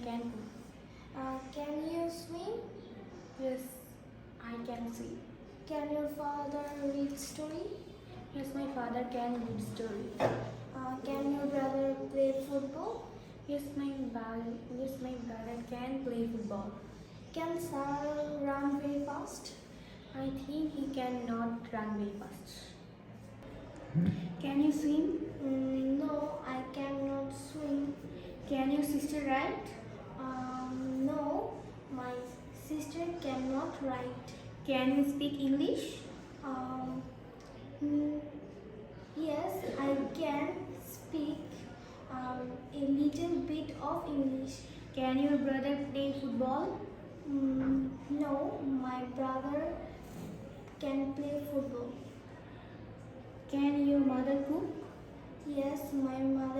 can cook. Can you swim? Yes, I can see. Can your father read story? Yes, my father can read story. Can your brother play football? Yes, my brother can play football. Can Sarah run very fast? I think he cannot run very fast. Can you swim? No, I cannot swim. Can your sister write? No, my sister cannot write. Can you speak English? Yes, I can speak a little bit of English. Can your brother play football? No, my brother can play football. Can your mother cook? Yes, my mother